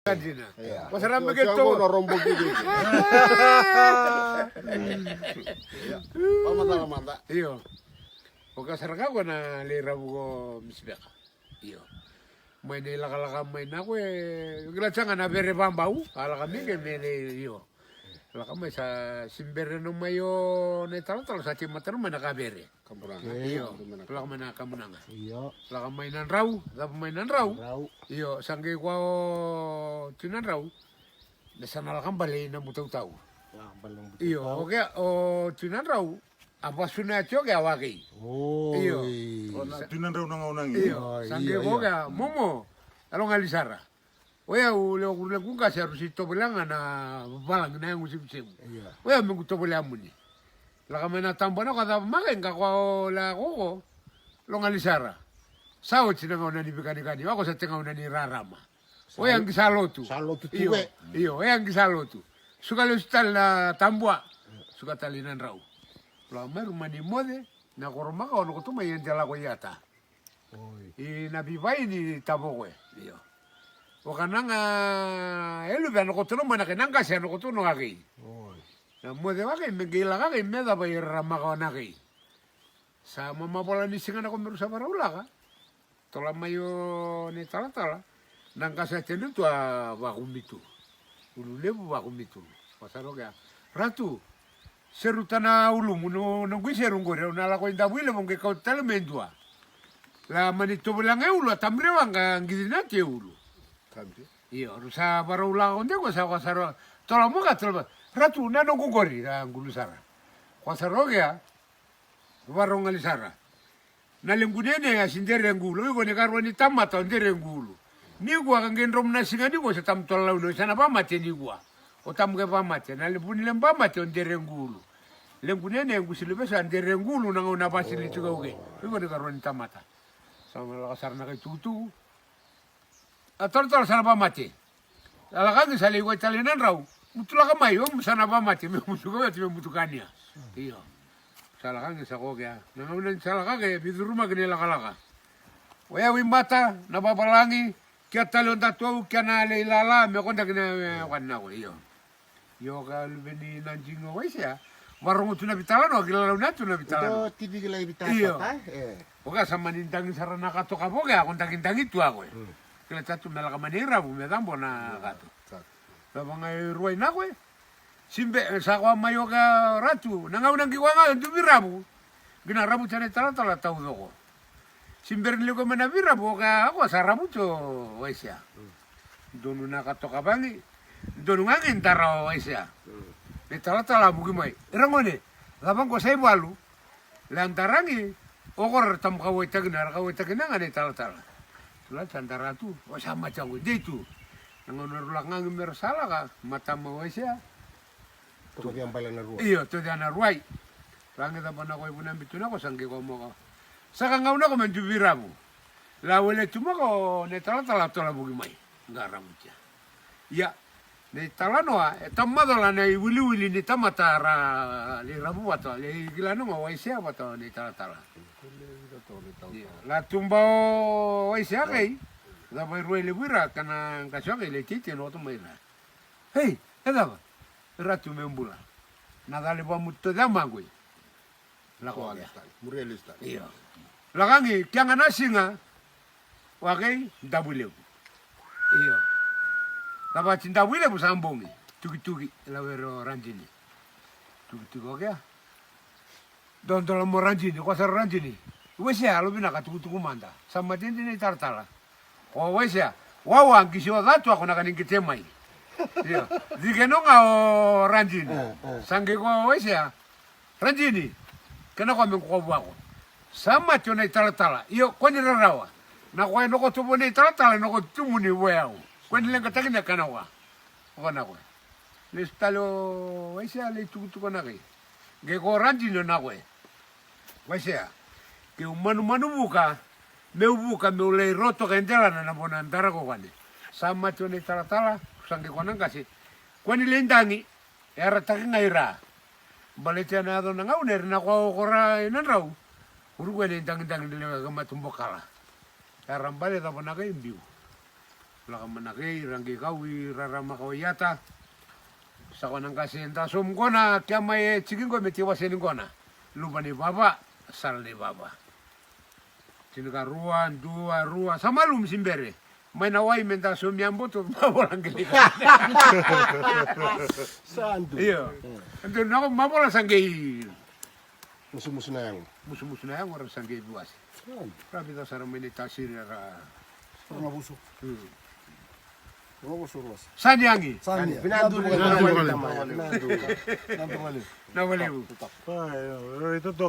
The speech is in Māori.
Kanjina. Iya. Masarap Siya begitu. ko narombog gini. Pamata-mata. Iyo. Pagka saraka ko na lira ko misbeka. Iyo. May nilaka-laka may na ko Gila na bere bambau. Kala kami ke mene iyo. Kala kami sa simbere no mayo ne talo sa timatan mo nakabere. Kampurangan. Iyo. Kala kami na kamunanga. Iyo. Kala kami nan raw. Kala kami nan raw. Raw. Iyo. Sangge ko tinan raw. Nasanalakan bali na mutaw-taw. Wah, balong buto. Iyo. Okay. O tinan raw. Apa sunatyo kaya waki. Oh. Iyo. Tunan raw nangaunang Iyo, sangge ko ka, momo, along alisara. Oya, ule kule kunga sa rusito bilanga na balang na yung usip-usip. Iya. Oya, menguto bila mo ni. Laka may natambo na kada makin kakwa la ko, long alisara. Sao sinangaw na ni bikani-kani, ako sa tingaw na ni Rarama. Oya, ang gisalotu. Salotu Iyo, tuwe. iyo, oya, ang gisalotu. Suka lustal na tambua, suka talinan raw. Lama rumah ni mode, na koroma ka, ano ko tumayin tala ko yata. Oy. Nabibai ni tabo ko iyo. O kanang elu ba no ko tuno mana kenang kasi ano ko tuno aki. Oy. Na mo de waki megila ka kay meda ba irama ka na ki. Sa mama bola ni singa na ko meru sa baraula ka. Tola mayo ni tala nang kasi tenu tu ba kumitu. Ulu lebu ba kumitu. Pasaro ka. Ratu serutana ulu muno nunggu serunggore na la ko indabule mongke kau telemendua. La manito bilang ulu tamrewang kang gidinati ulu. Kampi. Iyo, rusa baraula onde ko sa kwasaro. Tola mo ka tola. Ratu na no gugori na ngulu sara. Kwasaro ya. Warong ngali sara. Na lenggunene ya sindere ngulu ko ne karwa ni tamata ndere ngulu. Ni gua kang gendrom na singa ni ko sa tam tola ulo sana pa mate ni gua. O tam ke pa mate na lepuni lemba mate ndere ngulu. Lenggunene ngusile besa ndere ngulu na ngona pasili tuga uge. Ko ne karwa ni tamata. Sama la kasar na kay tutu. Ator sana pa mati. Alakan sa liway talinan raw. Mutula ka mayo, sana pa mati. May musuka at may mutukanya. Iyo. Salakan sa ko kaya. Nangamunan salakan kaya, biduruma kanila kalaka. Waya wimbata, nababalangi, kaya talon tatuaw, kaya nalailala, may kontak na na ko. Iyo. Iyo ka lubeni nanjingo way siya. Warung ito na bitalan o, kilalaw na ito na bitalan. Ito TV gila ibita Iyo. ta. Eh. Oka sa manintang sarana kato ka po kaya, kung tagintang ito ako eh. Kaya tatu melaka manira bu medambo na kato. Laba nga ruay na ko eh. Simbe sa ko mayo ka ratu. Nangaw nang giwa nga dumirabu. Ginarabu tane tala tau ko. Simber nilo ko manabirabu ka ako sa rabu to waisya. Donu na kato ka bangi. Donu nga ngintara waisya. Ni tala bugi mai. Irangone. Labang ko sa iwalu. Lantarangi. Okor tam kawai tagnar nga ni tala. Tula santara tu, o sama cawe deitu. Nangono rulang ngang mersala ka, mata mo siya. Tuko yang pala na ruwa. Iyo, to diana ruai. Langit apa na ko ibunan bitu na ko sangge ko mo ka. Saka ngaw na ko menjubira mo. La wele cuma ko ne tala tola bugi mai. Ngaram siya. Ya, ne tala noa, tamma dola ne wili ni tamatara li rabu wato, li gilano mo waisya wato ni tala. La tumbao ay siya kay. Da may ruwele wira kanang kasyo kay letiti no to may na. Hey, eda ba? Ratu membula. Nadali ba muto da mangui. La ko ya. Murielista. Iyo. La kangi kyanga nasinga. Wakay dabuleu. Iyo. Laba tindabule bu sambongi. Tugi la wero ranjini. Tugi okay. Don mo ranjini, ko sa ranjini. Wesya lo bina katukutuku manda. Sama tindi ni tartala. O wesya, wawa angkisyo datu ako nakaningitemay. Iyo. Dikeno nga o ranjini. Sangge ko wesya. Ranjini. Kena ko aming kukabuha ko. Sama tiyo na itartala. Iyo, kwa nirarawa. Na kwa noko tubo na itartala, noko tumu ni weyaw. Kwa nilang katagin na kanawa. Ako na ko. Listalo, wesya, le tukutuku na kay. Gaya ko ranjini na ko eh. Wesya. Que un manu buka, meu ulei roto ka entera na bona antara ko kani. Sama tone tala sange konang kasi. Kwani lendangi era taki ngaira. Balete na do nanga uner na ko kora inanraw. Uru kwani lendangi dile ga matumbokala. Era bale da bona ka imbiu. laka manakei rangi kawi rarama kawayata sakon ang kasenta sum kona kya may chikin ko meti wasen kona lupa ni baba sal ni baba sinuka ruan dua samalum simbere may naway menta sum yambo to mabolang gilikan Saan doon? iyo ando nako mabolang sanggay Musuh-musuh na yan. musuh-musuh na yan orang sanggay buwas Saan? grabe ta sarang may tasir ra Pernah busuk. Pernah busuk mas. sanyangi Sani. Pinando mo Pinando ka ka tama. Pinando ka. nawaliw Ay, ito to,